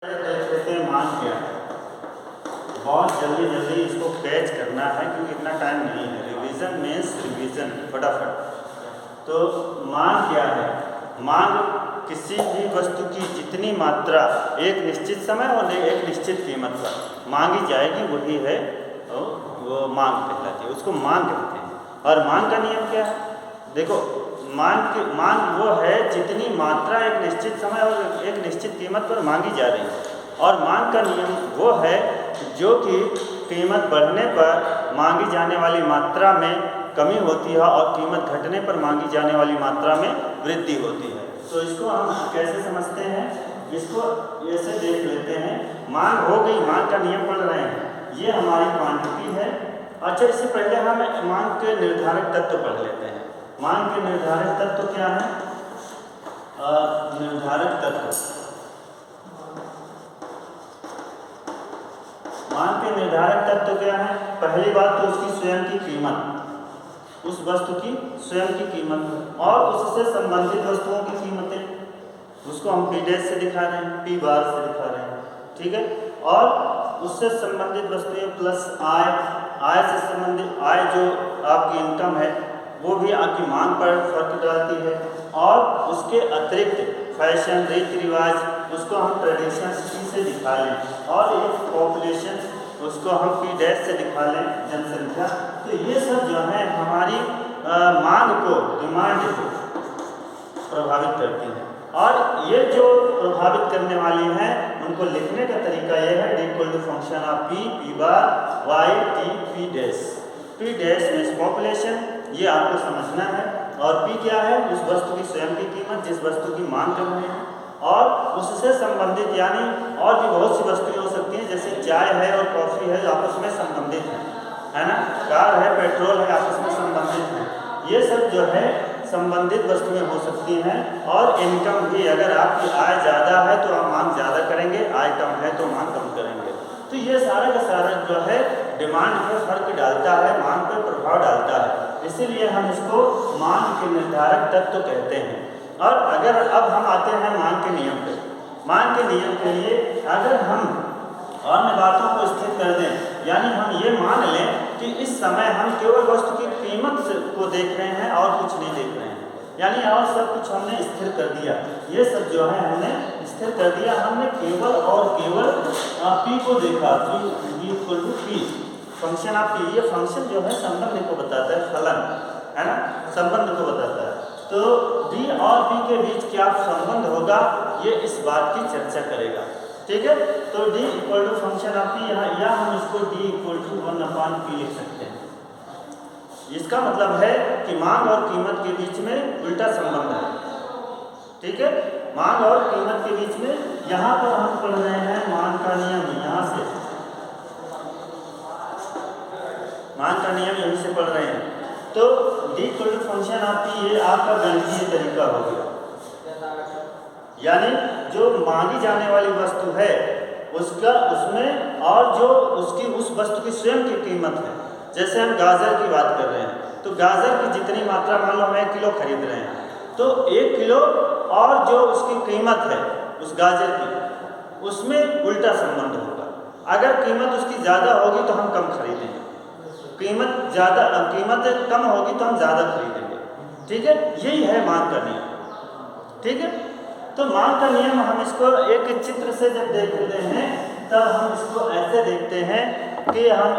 देख लेते हैं मान क्या है। बहुत जल्दी इसको कैच करना है क्योंकि इतना टाइम नहीं है। रिवीजन मीन्स रिवीजन फटाफट। तो मान क्या है? मान किसी भी वस्तु की जितनी मात्रा एक निश्चित समय और एक निश्चित कीमत पर मांगी जाएगी वही है वो मांग कहलाती है, उसको मांग कहते हैं। और मांग का नियम क्या है? देखो, मांग वो है जितनी मात्रा एक निश्चित समय और एक निश्चित कीमत पर मांगी जा रही है। और मांग का नियम वो है जो कि कीमत बढ़ने पर मांगी जाने वाली मात्रा में कमी होती है और कीमत घटने पर मांगी जाने वाली मात्रा में वृद्धि होती है। तो इसको हम कैसे समझते हैं? इसको ऐसे देख लेते हैं। मांग हो गई, मांग का नियम पढ़ रहे हैं, ये हमारी क्वांटिटी है। अच्छा, इससे पहले हम मांग के निर्धारक तत्व पढ़ लेते हैं। मांग के निर्धारक तत्व क्या है? निर्धारक तत्व, मांग के निर्धारक तत्व क्या है? पहली बात तो उसकी स्वयं की कीमत, उस वस्तु की स्वयं की कीमत और उससे संबंधित वस्तुओं की कीमतें, उसको हम P डैश से दिखा रहे हैं, P बार से दिखा रहे हैं, ठीक है। और उससे संबंधित वस्तुएं प्लस आय, आय से संबंधित आय जो आपकी इनकम है वो भी आपकी मांग पर फर्क डालती है। और उसके अतिरिक्त फैशन, रीति रिवाज, उसको हम ट्रेडिशन से दिखा लें। और एक पॉपुलेशन, उसको हम P डैश से दिखा लें, जनसंख्या। तो ये सब जो है हमारी मांग को, डिमांड को प्रभावित करती है। और ये जो प्रभावित करने वाली हैं उनको लिखने का तरीका ये है, D equal to function of P, P bar, Y, T, P dash. P dash means population, ये आपको समझना है। और P क्या है? उस वस्तु की स्वयं की कीमत जिस वस्तु की मांग कर रहे हैं। और उससे संबंधित यानी और भी बहुत सी वस्तुएं हो सकती हैं, जैसे चाय है और कॉफ़ी है जो आपस में संबंधित है ना, कार है, पेट्रोल है, आपस में संबंधित है। ये सब जो है संबंधित वस्तुएं हो सकती हैं। और इनकम भी, अगर आपकी आय ज़्यादा है तो आप मांग ज़्यादा करेंगे, आय कम है तो मांग कम करेंगे। तो ये सारा का सारा जो है डिमांड पर फर्क डालता है, मांग पर प्रभाव डालता है। इसीलिए हम इसको मांग के निर्धारक तत्व कहते हैं। और अगर अब हम आते हैं मांग के नियम पे। मांग के नियम के लिए अगर हम अन्य बातों को स्थिर कर दें, यानी हम ये मान लें कि इस समय हम केवल वस्तु की कीमत को देख रहे हैं और कुछ नहीं देख रहे हैं, यानी और सब कुछ हमने स्थिर कर दिया, ये सब जो है हमने स्थिर कर दिया। हमने केवल और केवल P को देखा, P equal to P, function of P। ये फंक्शन जो है संबंध को बताता है, फलन है ना, संबंध को बताता है। तो D और P के बीच क्या संबंध होगा, ये इस बात की चर्चा करेगा, ठीक है। तो D equal to function of P, यहाँ या हम इसको D इक्वल टू 1/P लिख सकते हैं। इसका मतलब है कि मांग और कीमत के बीच में उल्टा संबंध है, ठीक है। मांग और कीमत के बीच में, यहाँ पर हम पढ़ रहे हैं मांग का नियम, यहाँ से मांग का नियम यहीं से पढ़ रहे हैं। तो D equal to function of P, ये आपका गणितीय तरीका हो गया। यानी जो मांगी जाने वाली वस्तु है उसका, उसमें और जो उसकी उस वस्तु की स्वयं की कीमत है। जैसे हम गाजर की बात कर रहे हैं, तो गाजर की जितनी मात्रा, मान लो हम 1 किलो खरीद रहे हैं, तो 1 किलो और जो उसकी कीमत है उस गाजर की, उसमें उल्टा संबंध होगा। अगर कीमत उसकी ज़्यादा होगी तो हम कम खरीदेंगे, कीमत कम होगी तो हम ज़्यादा खरीदेंगे, ठीक है। यही है मांग का नियम, ठीक है। तो मांग का नियम हम इसको एक चित्र से जब देखते हैं तब हम इसको ऐसे देखते हैं कि हम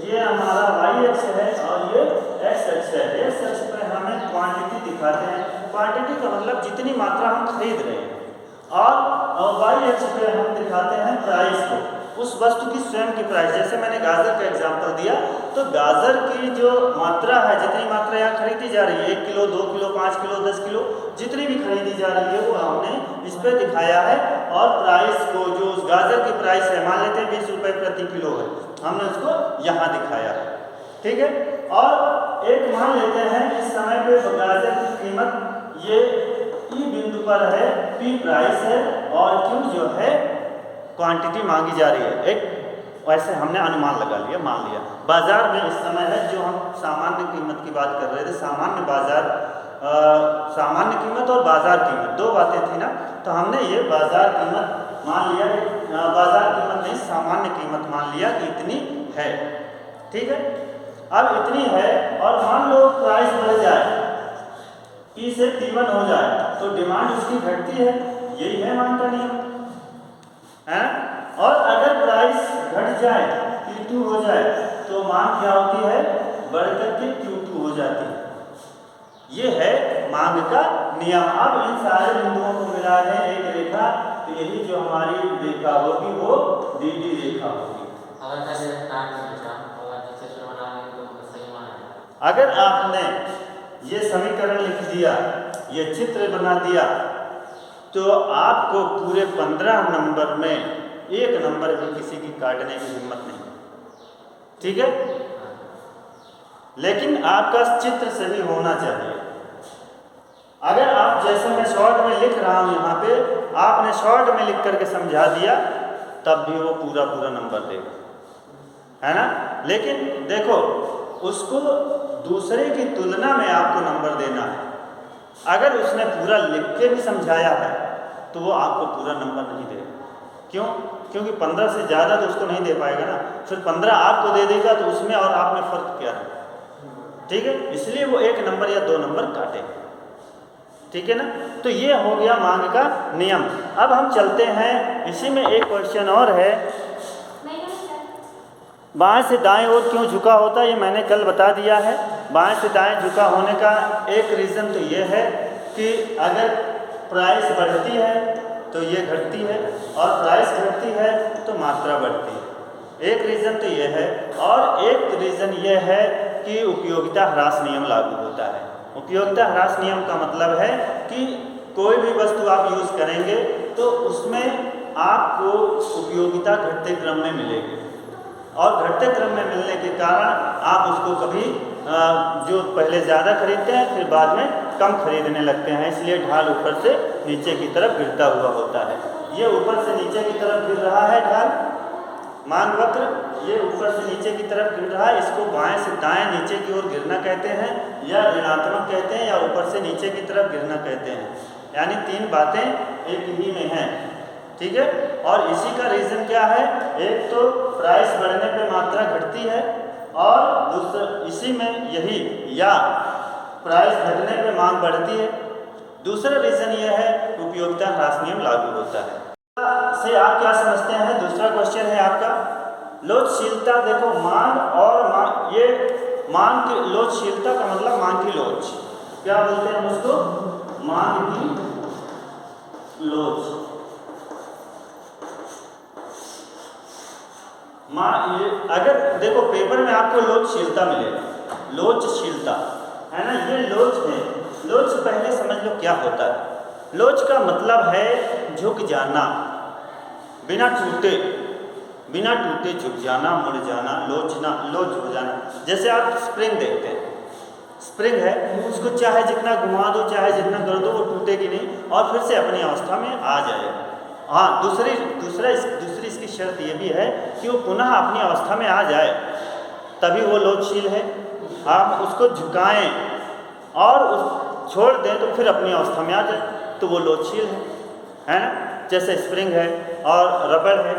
ये हमारा y अक्ष है और ये x अक्ष है। x अक्ष पर हमें क्वांटिटी दिखाते हैं, क्वांटिटी का मतलब जितनी मात्रा हम खरीद रहे हैं, और y अक्ष पे हम दिखाते हैं प्राइस को, उस वस्तु की स्वयं की प्राइस। जैसे मैंने गाजर का एग्जांपल दिया, तो गाजर की जो मात्रा है, जितनी मात्रा यहाँ खरीदी जा रही है, 1 किलो, 2 किलो, 5 किलो, 10 किलो, जितनी भी खरीदी जा रही है वो हमने इस पर दिखाया है। और प्राइस को, जो उस गाजर की प्राइस है, मान लेते हैं 20 रुपये प्रति किलो है, हमने उसको यहाँ दिखाया है, ठीक है। और एक मान लेते हैं इस समय पे गाजर की कीमत ये E बिंदु पर है, P प्राइस है और Q जो है क्वांटिटी मांगी जा रही है। एक वैसे हमने अनुमान लगा लिया, मान लिया। बाजार में इस समय है, जो हम सामान्य कीमत की बात कर रहे थे, सामान्य बाजार, सामान्य कीमत और बाजार कीमत, दो बातें थी ना। तो हमने ये बाजार कीमत मान लिया, बाजार कीमत नहीं, सामान्य कीमत मान लिया कि इतनी है। ठीक है, अब इतनी है और मान लो प्राइस बढ़ जाए, P से P1 हो जाए तो डिमांड उसकी घटती है, यही है मांग का नियम है। और अगर प्राइस घट जाए, P2 हो जाए, तो मांग क्या होती है, बढ़कर के Q2 हो जाती है। ये है मांग का नियम। अब इन सारे बिंदुओं को मिला दें एक रेखा, तो यही जो हमारी रेखा होगी वो DD रेखा होगी। अगर आपने ये समीकरण लिख दिया, ये चित्र बना दिया, तो आपको पूरे 15 नंबर में एक नंबर भी किसी की काटने की हिम्मत नहीं। ठीक है, लेकिन आपका चित्र सही होना चाहिए। अगर आप, जैसे मैं शॉर्ट में लिख रहा हूँ यहाँ पे, आपने शॉर्ट में लिख करके समझा दिया, तब भी वो पूरा नंबर देगा, है ना। लेकिन देखो, उसको दूसरे की तुलना में आपको नंबर देना है। अगर उसने पूरा लिख के भी समझाया है तो वो आपको पूरा नंबर नहीं देगा। क्यों? क्योंकि 15 से ज़्यादा तो उसको नहीं दे पाएगा ना, फिर 15 आपको दे देगा तो उसमें और आप में फ़र्क क्या है। ठीक है, इसलिए वो 1 नंबर या 2 नंबर काटेगा। ठीक है ना, तो ये हो गया मांग का नियम। अब हम चलते हैं, इसी में एक क्वेश्चन और है, बाएं से दाएं ओर क्यों झुका होता है, ये मैंने कल बता दिया है। बाएं से दाएं झुका होने का एक रीज़न तो ये है कि अगर प्राइस बढ़ती है तो ये घटती है, और प्राइस घटती है तो मात्रा बढ़ती है। एक रीज़न तो ये है, और एक रीज़न ये है कि उपयोगिता ह्रास नियम लागू होता है। उपयोगिता ह्रास नियम का मतलब है कि कोई भी वस्तु आप यूज़ करेंगे तो उसमें आपको उपयोगिता घटते क्रम में मिलेगी, और घटते क्रम में मिलने के कारण आप उसको कभी जो पहले ज़्यादा खरीदते हैं फिर बाद में कम खरीदने लगते हैं। इसलिए ढाल ऊपर से नीचे की तरफ गिरता हुआ होता है। ये ऊपर से नीचे की तरफ गिर रहा है ढाल, मांग वक्र, ये ऊपर से नीचे की तरफ गिर रहा है। इसको बाएं से दाएं नीचे की ओर गिरना कहते हैं, या ऋणात्मक कहते हैं, या ऊपर से नीचे की तरफ गिरना कहते हैं। यानी 3 बातें एक ही में हैं। ठीक है, और इसी का रीज़न क्या है, एक तो प्राइस बढ़ने पे मात्रा घटती है, और दूसरा इसी में यही, या प्राइस घटने पे मांग बढ़ती है। दूसरा रीज़न ये है उपयोगिता ह्रास नियम लागू होता है। से आप क्या समझते हैं, दूसरा क्वेश्चन है आपका लोचशीलता। देखो, मांग और ये मांग की लोचशीलता का मतलब मांग की लोच, क्या बोलते हैं हम उसको, मांग की लोच। ये अगर देखो पेपर में आपको लोचशीलता मिलेगा, लोचशीलता है ना, ये लोच है। लोच से पहले समझ लो क्या होता है। लोच का मतलब है झुक जाना, बिना टूटे झुक जाना, मुड़ जाना, लोचना, लोच हो जाना। जैसे आप स्प्रिंग देखते हैं, स्प्रिंग है, उसको चाहे जितना घुमा दो, चाहे जितना कर दो, वो टूटेगी नहीं और फिर से अपनी अवस्था में आ जाएगा। हाँ, दूसरी इसकी शर्त ये भी है कि वो पुनः अपनी अवस्था में आ जाए, तभी वो लोचशील है। आप उसको झुकाएं और छोड़ दें तो फिर अपनी अवस्था में आ जाए, तो वो लोचशील है ना। जैसे स्प्रिंग है और रबड़ है,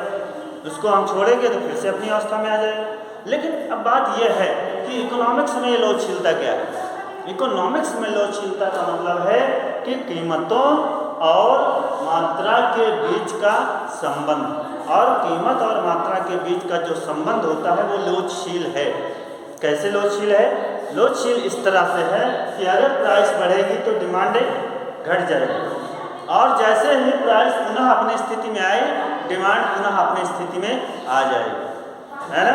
उसको हम छोड़ेंगे तो फिर से अपनी अवस्था में आ जाएगा। लेकिन अब बात यह है कि इकोनॉमिक्स में ये लोचशीलता क्या है। इकोनॉमिक्स में लोचशीलता का मतलब है कि कीमतों और मात्रा के बीच का संबंध, और कीमत और मात्रा के बीच का जो संबंध होता है वो लोचशील है। कैसे लोचशील है? लोचशील इस तरह से है कि अगर प्राइस बढ़ेगी तो डिमांड घट जाएगी, और जैसे ही प्राइस पुनः अपनी स्थिति में आए, डिमांड पुनः अपनी स्थिति में आ जाएगी, है ना।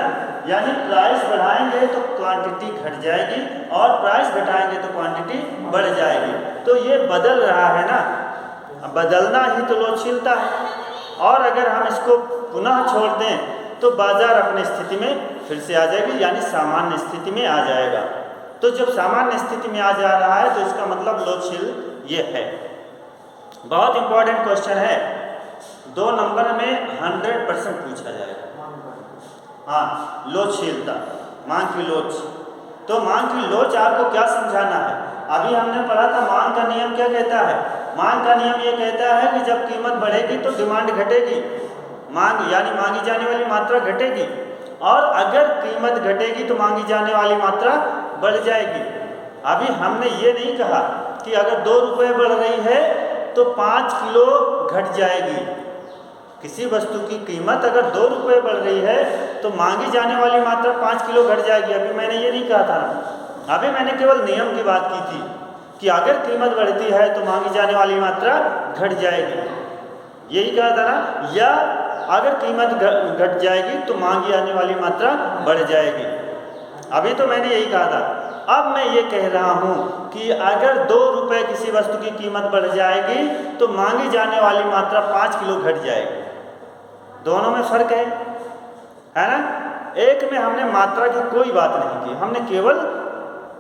यानी प्राइस बढ़ाएंगे तो क्वांटिटी घट जाएगी, और प्राइस घटाएंगे तो क्वांटिटी बढ़ जाएगी। तो ये बदल रहा है ना, बदलना ही तो लोचशीलता है। और अगर हम इसको पुनः छोड़ दें तो बाजार अपनी स्थिति में फिर से आ जाएगी, यानी सामान्य स्थिति में आ जाएगा। तो जब सामान्य स्थिति में आ जा रहा है तो इसका मतलब लोचशील ये है। बहुत इंपॉर्टेंट क्वेश्चन है, 2 नंबर में 100% पूछा जाएगा। हाँ, लोचशीलता, मांग की लोच। तो मांग की लोच आपको क्या समझाना है? अभी हमने पढ़ा था मांग का नियम क्या कहता है। मांग का नियम ये कहता है कि जब कीमत बढ़ेगी तो डिमांड घटेगी, मांग यानी मांगी जाने वाली मात्रा घटेगी, और अगर कीमत घटेगी तो मांगी जाने वाली मात्रा बढ़ जाएगी। अभी हमने ये नहीं कहा कि अगर 2 रुपये बढ़ रही है तो 5 किलो घट जाएगी। किसी वस्तु की कीमत अगर 2 रुपये बढ़ रही है तो मांगी जाने वाली मात्रा 5 किलो घट जाएगी। अभी मैंने ये नहीं कहा था ना, अभी मैंने केवल नियम की बात की थी कि अगर कीमत बढ़ती है तो मांगी जाने वाली मात्रा घट जाएगी, यही कहा था ना। या अगर कीमत घट जाएगी तो मांगी जाने वाली मात्रा बढ़ जाएगी, अभी तो मैंने यही कहा था। अब मैं ये कह रहा हूँ कि अगर 2 रुपये किसी वस्तु की कीमत बढ़ जाएगी तो मांगी जाने वाली मात्रा 5 किलो घट जाएगी। दोनों में फ़र्क है ना। एक में हमने मात्रा की कोई बात नहीं की, हमने केवल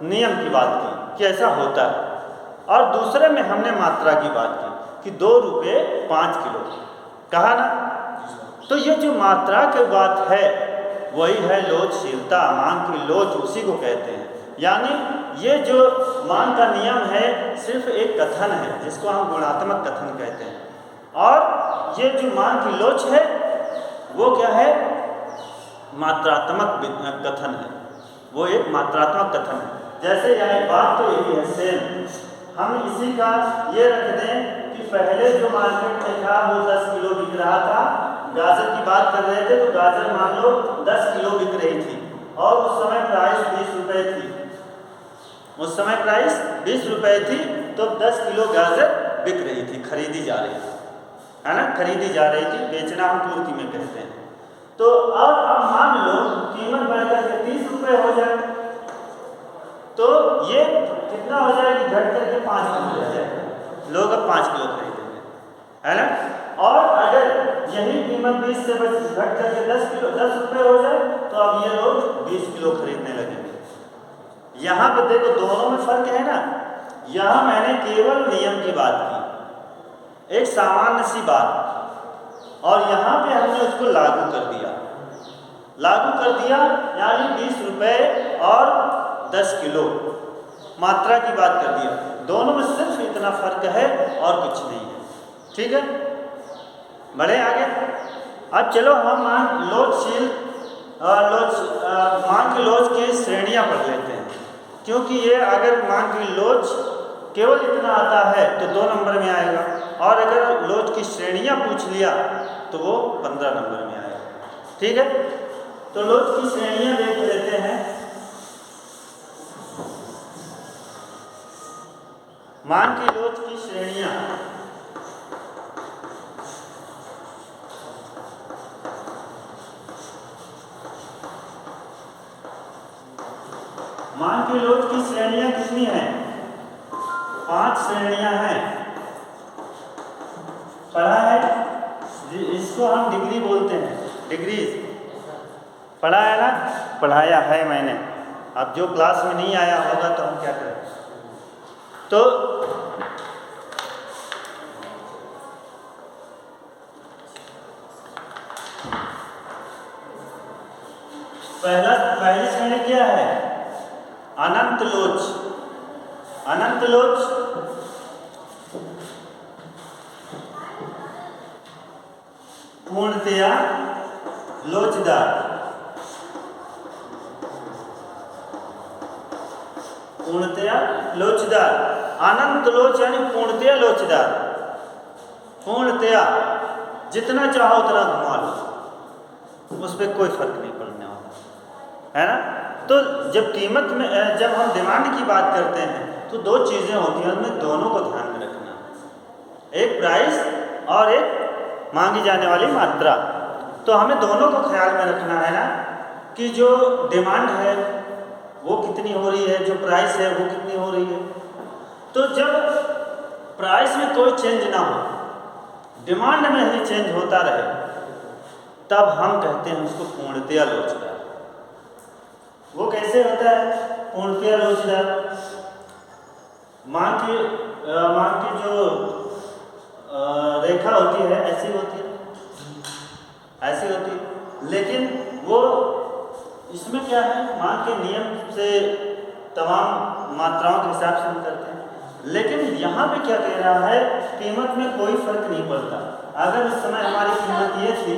नियम की बात की कि ऐसा होता है, और दूसरे में हमने मात्रा की बात की कि 2 रुपये 5 किलो, कहा ना। तो ये जो मात्रा की बात है वही है लोचशीलता, मांग की लोच उसी को कहते हैं। यानी ये जो मांग का नियम है सिर्फ एक कथन है जिसको हम गुणात्मक कथन कहते हैं, और ये जो मांग की लोच है वो क्या है, मात्रात्मक कथन है, वो एक मात्रात्मक कथन है। जैसे यहाँ बात तो यही है सेम, हम इसी का ये रख दें कि पहले जो मार्केट में था वो 10 किलो बिक रहा था, गाजर की बात कर रहे थे तो गाजर मान लो 10 किलो बिक रही थी, और उस समय प्राइस 20 रुपये थी, उस समय प्राइस 20 रुपये थी, तो 10 किलो गाजर बिक रही थी, खरीदी जा रही थी, है ना, खरीदी जा रही थी, बेचना हम पूर्ति में कहते हैं। तो अब मान लो कीमत बढ़कर के 30 रुपये हो जाए तो ये कितना हो जाएगी, घट करके 5 किलो हो जाएगा, लोग अब 5 किलो खरीदेंगे, है ना। और अगर यही कीमत 20 से घट करके 10 रुपये हो जाए तो अब ये लोग 20 किलो खरीदने लगेंगे। यहाँ पे देखो दोनों में फर्क है ना। यहाँ मैंने केवल नियम की बात की, एक सामान्य सी बात, और यहाँ पे हमने उसको लागू कर दिया, यानी 20 रुपये और 10 किलो मात्रा की बात कर दिया। दोनों में सिर्फ इतना फर्क है और कुछ नहीं है, ठीक है। बढ़े आगे। अब चलो हम मांग की लोच की श्रेणियाँ पढ़ लेते हैं, क्योंकि ये अगर मांग की लोच केवल इतना आता है तो 2 नंबर में आएगा, और अगर लोच की श्रेणियाँ पूछ लिया तो वो 15 नंबर में आएगा, ठीक है। तो लोच की श्रेणियाँ देख लेते हैं। मांग की लोच की श्रेणियाँ, मांग की लोच की श्रेणियाँ कितनी हैं? 5 श्रेणियाँ हैं, पढ़ा है, इसको हम डिग्री बोलते हैं, डिग्रीज पढ़ा है ना, पढ़ाया है मैंने। अब जो क्लास में नहीं आया होगा तो हम क्या करें। तो पहली श्रेणी क्या है? अनंत लोच। अनंत लोच पूर्णतया लोचदार, पूर्णतया लोचदार। अनंत लोच यानी पूर्णतया लोचदार, पूर्णतया जितना चाहो उतना घुमा लो, उस पर कोई फर्क नहीं पड़ने वाला, है ना। तो जब कीमत में, जब हम डिमांड की बात करते हैं तो 2 चीज़ें होती हैं, उनमें दोनों को ध्यान में रखना, एक प्राइस और एक मांगी जाने वाली मात्रा। तो हमें दोनों को ख्याल में रखना है ना, कि जो डिमांड है वो कितनी हो रही है, जो प्राइस है वो कितनी हो रही है। तो जब प्राइस में कोई चेंज ना हो, डिमांड में ही चेंज होता रहे, तब हम कहते हैं उसको पूर्णतया लोचदार। वो कैसे होता है पूर्णतया लोचदार? मांग की जो रेखा होती है ऐसी होती है, ऐसी होती है, लेकिन वो इसमें क्या है, मांग के नियम से तमाम मात्राओं के हिसाब से हम करते हैं। लेकिन यहाँ पे क्या कह रहा है, कीमत में कोई फर्क नहीं पड़ता। अगर उस समय हमारी कीमत ये थी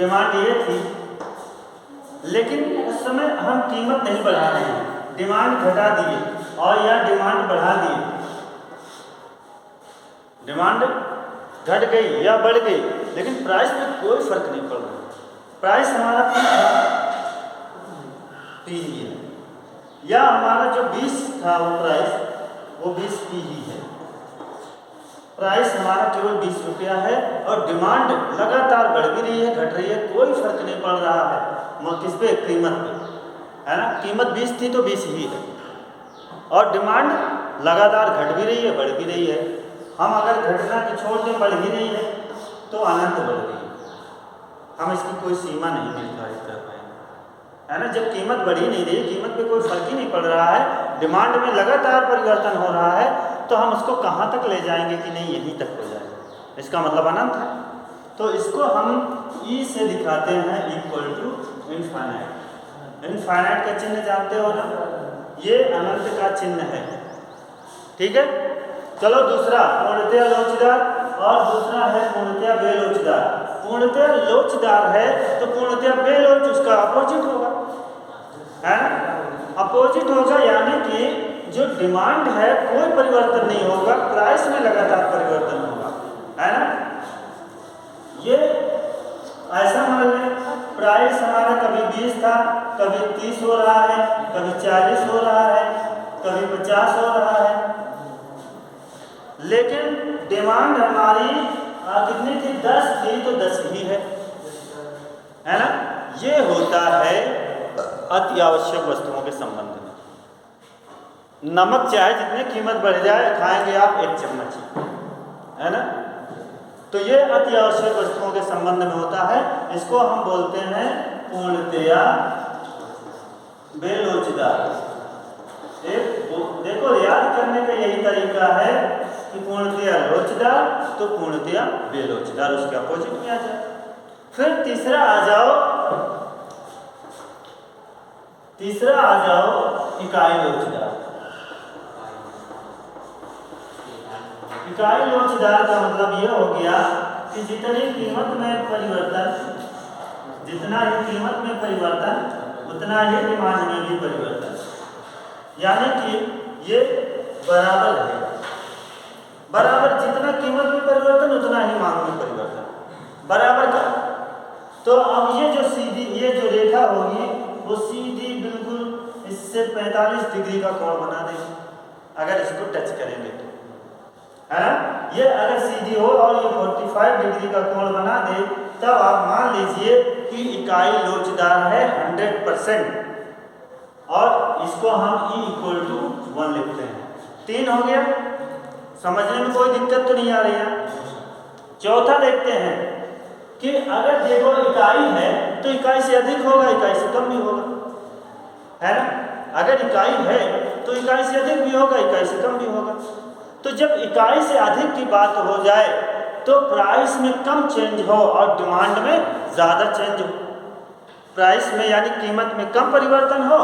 डिमांड ये थी, लेकिन उस समय हम कीमत नहीं बढ़ा रहे हैं, डिमांड घटा दिए और या डिमांड बढ़ा दिए, डिमांड घट गई या बढ़ गई, लेकिन प्राइस में कोई फर्क नहीं पड़ रहा। प्राइस हमारा पी ही है, या हमारा जो 20 था वो प्राइस वो 20 पी ही है। प्राइस हमारा केवल 20 रुपया है और डिमांड लगातार बढ़ भी रही है, घट रही है, कोई फर्क नहीं पड़ रहा है। किस पे? कीमत पे, है ना। कीमत 20 थी तो 20 ही है और डिमांड लगातार घट भी रही है, बढ़ भी रही है। हम अगर घटना की छोड़ के बढ़ ही रही है तो अनंत बढ़ रही है, हम इसकी कोई सीमा नहीं निर्धारित कर पाएंगे, है ना। जब कीमत बढ़ ही नहीं रही, कीमत पे कोई फर्क ही नहीं पड़ रहा है, डिमांड में लगातार परिवर्तन हो रहा है, तो हम उसको कहाँ तक ले जाएंगे कि नहीं यहीं तक हो जाए, इसका मतलब अनंत है। तो इसको हम ई से दिखाते हैं इक्वल टू इनफाइनाइट। इनफाइनाइट का चिन्ह जानते हो ना, ये अनंत का चिन्ह है, ठीक है। चलो दूसरा पूर्णतया लोचदार और दूसरा है पूर्णतया बेलोचदार। पूर्णतया लोचदार है तो पूर्णतया बेलोच उसका अपोजिट होगा, है ना। अपोजिट होगा यानी कि जो डिमांड है कोई परिवर्तन नहीं होगा, प्राइस में लगातार परिवर्तन होगा, है ना। ये ऐसा मान लें प्राइस हमारा कभी 20 था, कभी 30 हो रहा है, कभी 40 हो रहा है, कभी 50 हो रहा है, लेकिन डिमांड हमारी कितनी थी? 10 थी तो 10 ही है ना। ये होता है अति आवश्यक वस्तुओं के संबंध में। नमक चाहे जितनी कीमत बढ़ जाए, खाएंगे आप 1 चम्मच, है ना। तो ये अति आवश्यक वस्तुओं के संबंध में होता है, इसको हम बोलते हैं पूर्णतया बेलोचदार। देखो याद करने का यही तरीका है कि पूर्णतया लोचदार तो पूर्णतया बेलोचदार, उसके अपोजिट में आ जाए। फिर तीसरा आ जाओ इकाई लोचदार। इकाई लोचदार का मतलब यह हो गया कि जितना ही कीमत में परिवर्तन उतना ही डिमांड में भी परिवर्तन, यानी कि ये बराबर है, बराबर जितना कीमत में परिवर्तन उतना ही मांग में परिवर्तन, बराबर का। तो अब ये जो रेखा होगी वो सीधी बिल्कुल इससे 45 डिग्री का कोण बना देगी अगर इसको टच करेंगे तो, है ना। ये अगर सीधी हो और ये 45 डिग्री का कोण बना दे, तब आप मान लीजिए कि इकाई लोचदार है 100% और इसको हम E = 1 लिखते हैं। 3 हो गया, समझने में कोई दिक्कत तो नहीं आ रही है। चौथा देखते हैं कि अगर देखो इकाई है तो इकाई से अधिक होगा, इकाई से कम भी होगा, है ना। अगर इकाई है तो इकाई से अधिक भी होगा, इकाई से कम भी होगा। तो जब इकाई से अधिक की बात हो जाए तो प्राइस में कम चेंज हो और डिमांड में ज़्यादा चेंज हो, प्राइस में यानी कीमत में कम परिवर्तन हो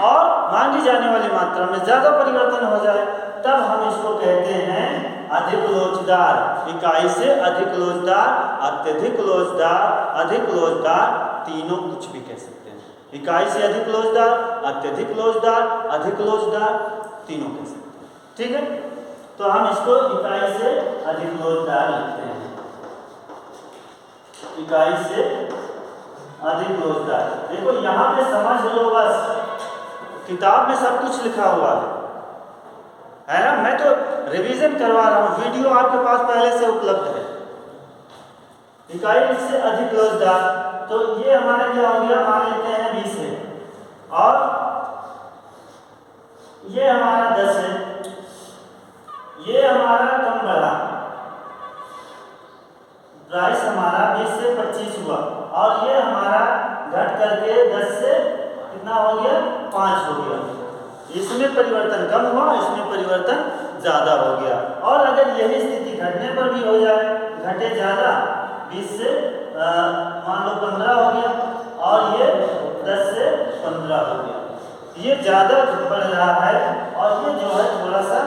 और मांगी जाने वाली मात्रा में ज़्यादा परिवर्तन हो जाए, तब हम इसको कहते हैं अधिक लोचदार। इकाई से अधिक लोचदार, अत्यधिक लोचदार, अधिक लोचदार, तीनों कुछ भी कह सकते हैं। इकाई से अधिक लोचदार, अत्यधिक लोचदार, अधिक लोचदार, तीनों कह सकते हैं, ठीक है। तो हम इसको इकाई से अधिक लोचदार लिखते हैं, इकाई से अधिक लोचदार। देखो यहाँ पे समझ लो, बस किताब में सब कुछ लिखा हुआ है ना। मैं तो रिवीजन करवा रहा हूँ, वीडियो आपके पास पहले से उपलब्ध है। इकाई से अधिक लोचदार, तो ये हमारा क्या हो गया, मान लेते हैं 20 है और ये हमारा 10 है, ये हमारा कम बढ़ा, प्राइस हमारा 20 से 25 हुआ और ये हमारा घट करके 10 से कितना हो गया, 5 हो गया। इसमें परिवर्तन कम हुआ, इसमें परिवर्तन ज़्यादा हो गया। और अगर यही स्थिति घटने पर भी हो जाए, घटे ज़्यादा, 20 से मान लो 15 हो गया और ये 10 से 15 हो गया, ये ज़्यादा बढ़ रहा है और ये जो है थोड़ा सा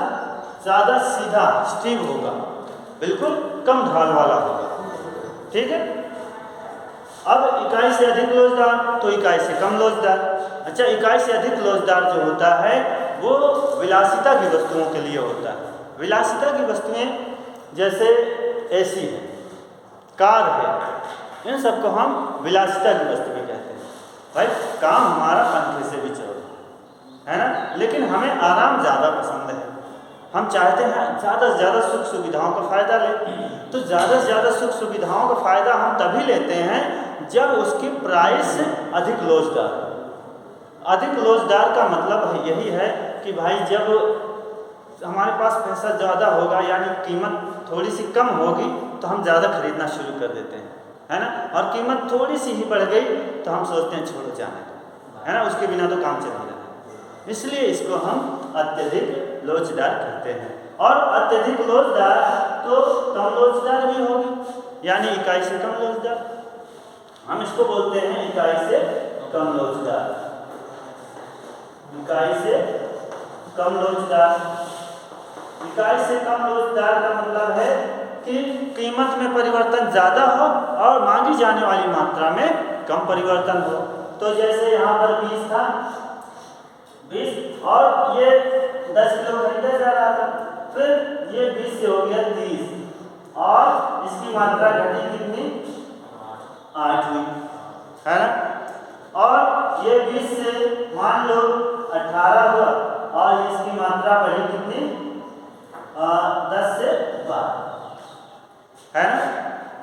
ज़्यादा सीधा स्टीव होगा, बिल्कुल कम ढाल वाला होगा, ठीक है। अब इकाई से अधिक लोचदार तो इकाई से कम लोचदार। अच्छा, इकाई से अधिक लोचदार जो होता है वो विलासिता की वस्तुओं के लिए होता है। विलासिता की वस्तुएं जैसे एसी है, कार है, इन सबको हम विलासिता की वस्तुएं कहते हैं। भाई काम हमारा पंखे से भी चलो है ना, लेकिन हमें आराम ज़्यादा पसंद है। हम चाहते हैं ज़्यादा से ज़्यादा सुख सुविधाओं का फ़ायदा लें। तो ज़्यादा से ज़्यादा सुख सुविधाओं का फ़ायदा हम तभी लेते हैं जब उसकी प्राइस अधिक लोचदार। अधिक लोचदार का मतलब यही है कि भाई जब हमारे पास पैसा ज़्यादा होगा यानी कीमत थोड़ी सी कम होगी तो हम ज़्यादा खरीदना शुरू कर देते हैं, है ना। और कीमत थोड़ी सी ही बढ़ गई तो हम सोचते हैं छोड़ो जाने दो, है ना, उसके बिना तो काम चलेगा। इसलिए इसको हम अत्यधिक लोचदार कहते हैं। और अत्यधिक लोचदार तो कम लोचदार भी होगी, यानी इकाई से कम लोचदार। हम इसको बोलते हैं इकाई से कम लोचदार। इकाई से कम लोचदार। इकाई से कम लोचदार का मतलब है कि कीमत में परिवर्तन ज़्यादा हो और मांगी जाने वाली मात्रा में कम परिवर्तन हो। तो जैसे यहाँ पर 20 था, 20 और ये 10 किलो खरीदा जा रहा था, फिर ये 20 से हो गया 30 और इसकी मात्रा घटी कितनी, 8 हुई, है ना। और ये 20 से मान लो 18 हुआ और इसकी मात्रा बढ़ी कितनी, 10 से 12, है ना।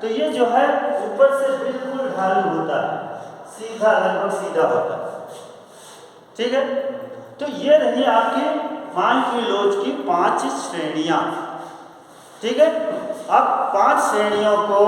तो ये जो है ऊपर से बिल्कुल ढालू होता है, सीधा, लगभग सीधा होता है, ठीक है। तो ये रही आपकी मान की लोच की 5 श्रेणियां, ठीक है। अब 5 श्रेणियों को